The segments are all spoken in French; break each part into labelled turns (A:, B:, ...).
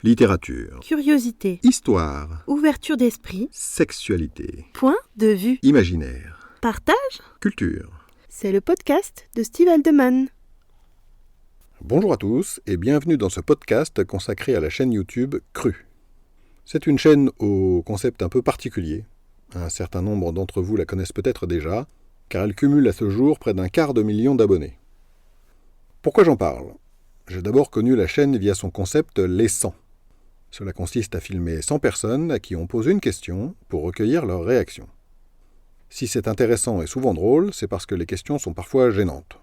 A: Littérature.
B: Curiosité.
A: Histoire.
B: Ouverture d'esprit.
A: Sexualité.
B: Point de vue.
A: Imaginaire.
B: Partage.
A: Culture.
B: C'est le podcast de Steve Aldeman.
A: Bonjour à tous et bienvenue dans ce podcast consacré à la chaîne YouTube Cru. C'est une chaîne au concept un peu particulier. Un certain nombre d'entre vous la connaissent peut-être déjà, car elle cumule à ce jour près d'1 quart de million d'abonnés. Pourquoi j'en parle ? J'ai d'abord connu la chaîne via son concept Les 100. Cela consiste à filmer 100 personnes à qui on pose une question pour recueillir leurs réactions. Si c'est intéressant et souvent drôle, c'est parce que les questions sont parfois gênantes.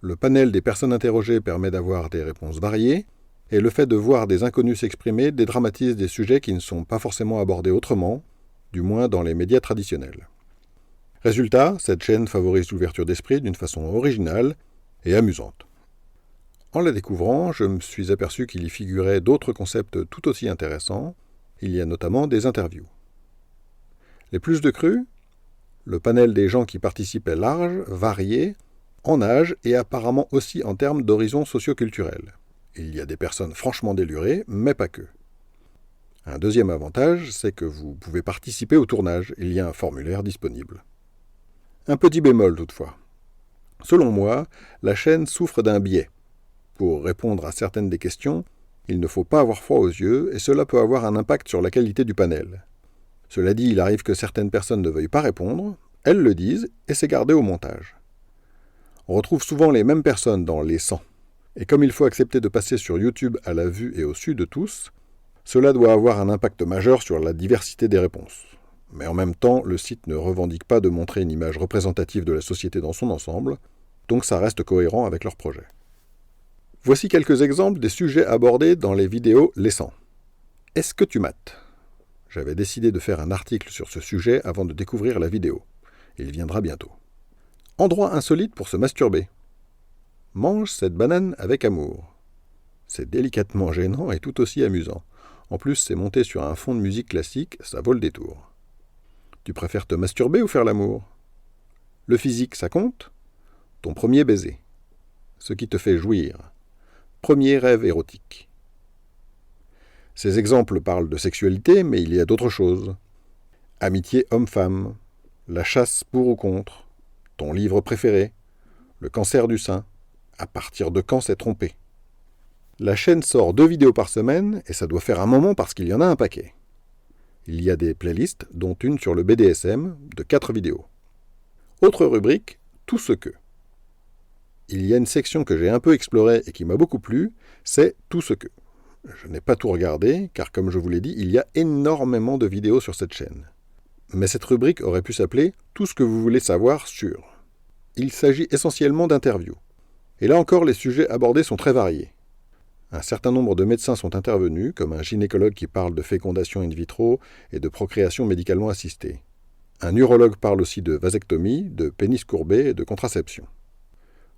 A: Le panel des personnes interrogées permet d'avoir des réponses variées, et le fait de voir des inconnus s'exprimer dédramatise des sujets qui ne sont pas forcément abordés autrement, du moins dans les médias traditionnels. Résultat, cette chaîne favorise l'ouverture d'esprit d'une façon originale et amusante. En la découvrant, je me suis aperçu qu'il y figurait d'autres concepts tout aussi intéressants. Il y a notamment des interviews. Les plus de cru, le panel des gens qui participent est large, varié, en âge et apparemment aussi en termes d'horizon socio-culturel. Il y a des personnes franchement délurées, mais pas que. Un deuxième avantage, c'est que vous pouvez participer au tournage. Il y a un formulaire disponible. Un petit bémol toutefois. Selon moi, la chaîne souffre d'un biais. Pour répondre à certaines des questions, il ne faut pas avoir froid aux yeux et cela peut avoir un impact sur la qualité du panel. Cela dit, il arrive que certaines personnes ne veuillent pas répondre, elles le disent et c'est gardé au montage. On retrouve souvent les mêmes personnes dans les 100. Et comme il faut accepter de passer sur YouTube à la vue et au su de tous, cela doit avoir un impact majeur sur la diversité des réponses. Mais en même temps, le site ne revendique pas de montrer une image représentative de la société dans son ensemble, donc ça reste cohérent avec leur projet. Voici quelques exemples des sujets abordés dans les vidéos Les 100. Est-ce que tu mates ? J'avais décidé de faire un article sur ce sujet avant de découvrir la vidéo. Il viendra bientôt. Endroit insolite pour se masturber. Mange cette banane avec amour. C'est délicatement gênant et tout aussi amusant. En plus, c'est monté sur un fond de musique classique, ça vaut le détour. Tu préfères te masturber ou faire l'amour ? Le physique, ça compte ? Ton premier baiser. Ce qui te fait jouir. Premier rêve érotique. Ces exemples parlent de sexualité, mais il y a d'autres choses. Amitié homme-femme, la chasse pour ou contre, ton livre préféré, le cancer du sein, à partir de quand s'est trompé. La chaîne sort 2 vidéos par semaine, et ça doit faire un moment parce qu'il y en a un paquet. Il y a des playlists, dont une sur le BDSM, de 4 vidéos. Autre rubrique, tout ce que. Il y a une section que j'ai un peu explorée et qui m'a beaucoup plu, c'est tout ce que. Je n'ai pas tout regardé, car comme je vous l'ai dit, il y a énormément de vidéos sur cette chaîne. Mais cette rubrique aurait pu s'appeler « Tout ce que vous voulez savoir sur ». Il s'agit essentiellement d'interviews. Et là encore, les sujets abordés sont très variés. Un certain nombre de médecins sont intervenus, comme un gynécologue qui parle de fécondation in vitro et de procréation médicalement assistée. Un urologue parle aussi de vasectomie, de pénis courbé et de contraception.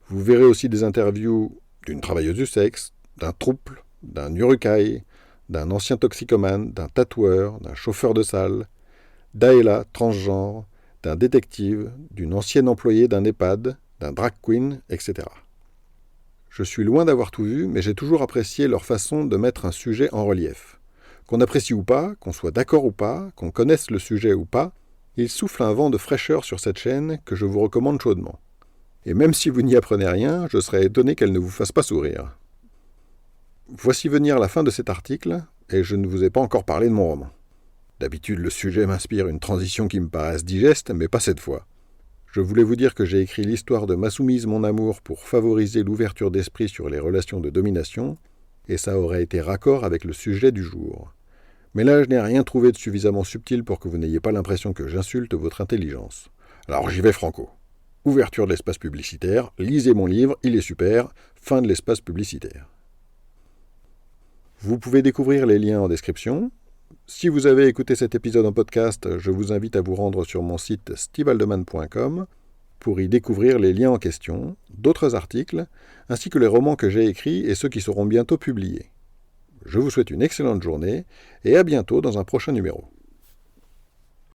A: Vous verrez aussi des interviews d'une travailleuse du sexe, d'un trouble, d'un urukai, d'un ancien toxicomane, d'un tatoueur, d'un chauffeur de salle, d'Aela transgenre, d'un détective, d'une ancienne employée d'un EHPAD, d'un drag queen, etc. Je suis loin d'avoir tout vu, mais j'ai toujours apprécié leur façon de mettre un sujet en relief. Qu'on apprécie ou pas, qu'on soit d'accord ou pas, qu'on connaisse le sujet ou pas, il souffle un vent de fraîcheur sur cette chaîne que je vous recommande chaudement. Et même si vous n'y apprenez rien, je serais étonné qu'elle ne vous fasse pas sourire. Voici venir la fin de cet article, et je ne vous ai pas encore parlé de mon roman. D'habitude, le sujet m'inspire une transition qui me paraisse digeste, mais pas cette fois. Je voulais vous dire que j'ai écrit l'histoire de Ma soumise, mon amour pour favoriser l'ouverture d'esprit sur les relations de domination, et ça aurait été raccord avec le sujet du jour. Mais là, je n'ai rien trouvé de suffisamment subtil pour que vous n'ayez pas l'impression que j'insulte votre intelligence. Alors j'y vais franco. Ouverture de l'espace publicitaire, lisez mon livre, il est super, fin de l'espace publicitaire. Vous pouvez découvrir les liens en description. Si vous avez écouté cet épisode en podcast, je vous invite à vous rendre sur mon site stevealdeman.com pour y découvrir les liens en question, d'autres articles, ainsi que les romans que j'ai écrits et ceux qui seront bientôt publiés. Je vous souhaite une excellente journée et à bientôt dans un prochain numéro.